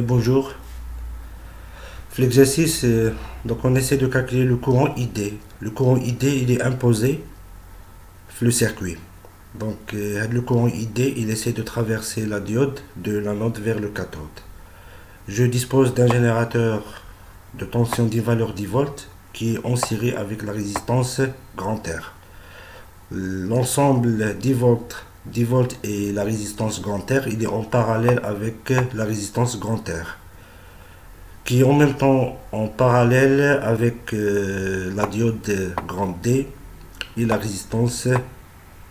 Bonjour. L'exercice, on essaie de calculer le courant ID. Le courant ID, il est imposé sur le circuit. Le courant ID, il essaie de traverser la diode de l'anode vers le cathode. Je dispose d'un générateur de tension 10 valeurs 10 volts qui est en série avec la résistance grand R. L'ensemble 10 volts et la résistance grand R, il est en parallèle avec la résistance grand R, qui est en même temps en parallèle avec la diode grand D et la résistance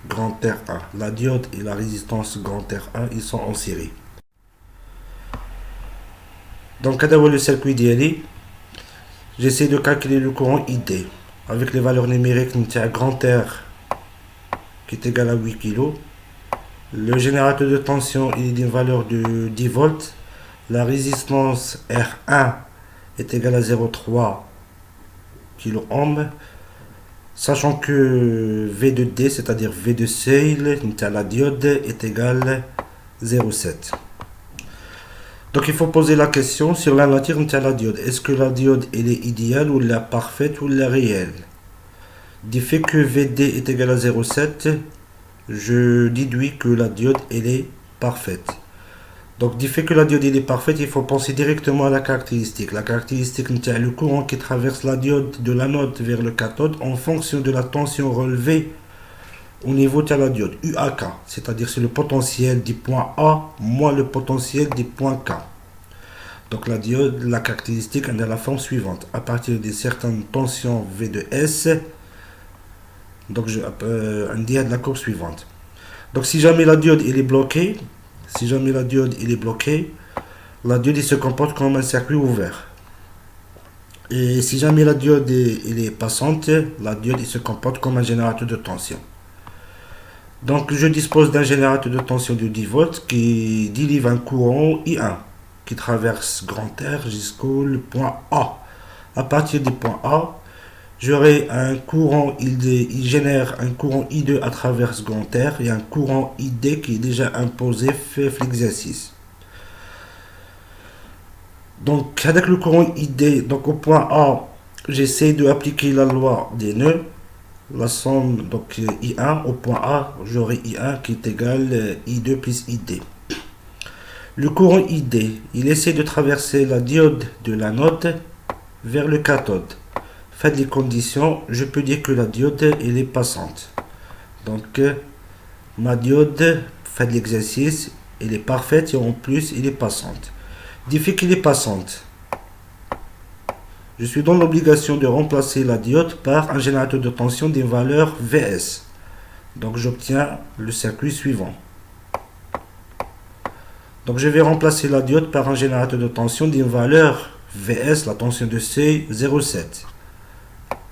grand R1. La diode et la résistance grand R1, ils sont en série. Donc, à le circuit d'ILI, j'essaie de calculer le courant ID avec les valeurs numériques de grand R qui est égal à 8 kg. Le générateur de tension il est d'une valeur de 10 volts. La résistance R1 est égale à 0,3 kΩ. Sachant que V de D, c'est-à-dire V de seuil, la diode est égale à 0,7. Donc il faut poser la question sur la nature de la diode. Est-ce que la diode elle est idéale ou la parfaite ou la réelle? Du fait que VD est égal à 0,7, je déduis que la diode elle est parfaite. Donc du fait que la diode elle est parfaite, il faut penser directement à la caractéristique. La caractéristique c'est le courant qui traverse la diode de l'anode vers le cathode en fonction de la tension relevée au niveau de la diode, UAK, c'est-à-dire c'est le potentiel du point A moins le potentiel du point K. Donc la diode, la caractéristique est de la forme suivante. À partir de certaines tensions V de S, donc je indique de la courbe suivante. Donc si jamais la diode elle est bloquée, la diode il se comporte comme un circuit ouvert. Et si jamais la diode elle est passante, la diode il se comporte comme un générateur de tension. Donc je dispose d'un générateur de tension de 10 volts qui délivre un courant I1 qui traverse grand R jusqu'au point A. À partir du point A, j'aurai un courant il génère un courant I2 à travers grand R et un courant ID qui est déjà imposé fait l'exercice. Donc avec le courant ID, donc au point A, j'essaie de appliquer la loi des nœuds. La somme, donc I1 au point A, j'aurai I1 qui est égal à I2 plus ID. Le courant ID, il essaie de traverser la diode de l'anode vers le cathode. Faites les conditions, je peux dire que la diode elle est passante. Donc ma diode, faites l'exercice, elle est parfaite et en plus elle est passante. Du fait qu'elle est passante, je suis dans l'obligation de remplacer la diode par un générateur de tension des valeurs VS. Donc j'obtiens le circuit suivant. Donc je vais remplacer la diode par un générateur de tension des valeurs VS, la tension de seuil 0,7.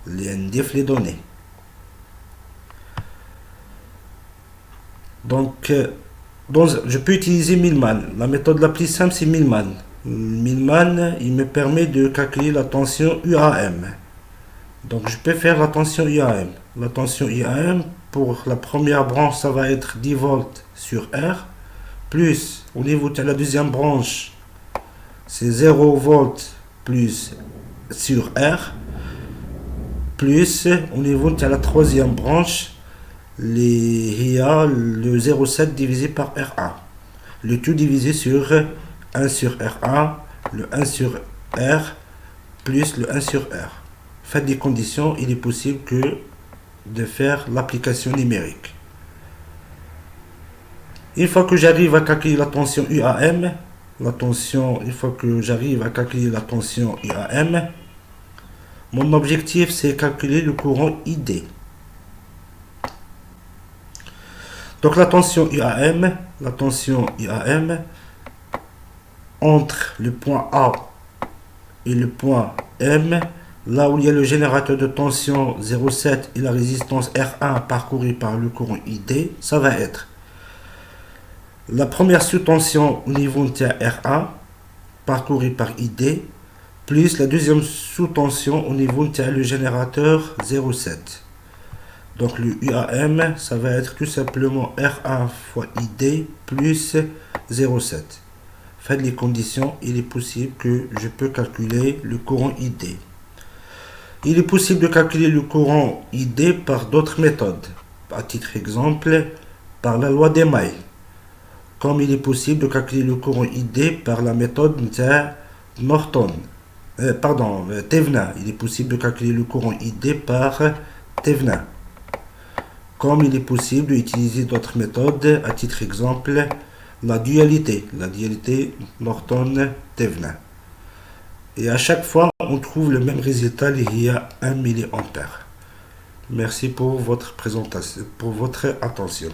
Les données. Donc je peux utiliser Millman. La méthode la plus simple c'est Millman. Millman, il me permet de calculer la tension UAM. Donc je peux faire la tension UAM. La tension UAM, pour la première branche, ça va être 10 volts sur R. Plus, au niveau de la deuxième branche, c'est 0 volts plus sur R. Plus, au niveau de la troisième branche, il y a le 0,7 divisé par R1. Le tout divisé sur 1 sur R1, le 1 sur R, plus le 1 sur R. Faites des conditions, il est possible de faire l'application numérique. Une fois que j'arrive à calculer la tension UAM, mon objectif c'est calculer le courant ID. Donc la tension UAM, entre le point A et le point M, là où il y a le générateur de tension 0,7 et la résistance R1 parcourue par le courant ID, ça va être la première sous-tension au niveau de R1 parcourue par ID, plus la deuxième sous-tension au niveau de le générateur 0,7. Donc le UAM, ça va être tout simplement R1 fois ID plus 0,7. Faites les conditions, il est possible que je peux calculer le courant ID. Il est possible de calculer le courant ID par d'autres méthodes. À titre exemple, par la loi des mailles. Comme il est possible de calculer le courant ID par la méthode Norton. Thevenin. Il est possible de calculer le courant ID par Thevenin. Comme il est possible d'utiliser d'autres méthodes, à titre exemple, la dualité Norton-Thevenin. Et à chaque fois, on trouve le même résultat, il y a 1 mA. Merci pour votre présentation, pour votre attention.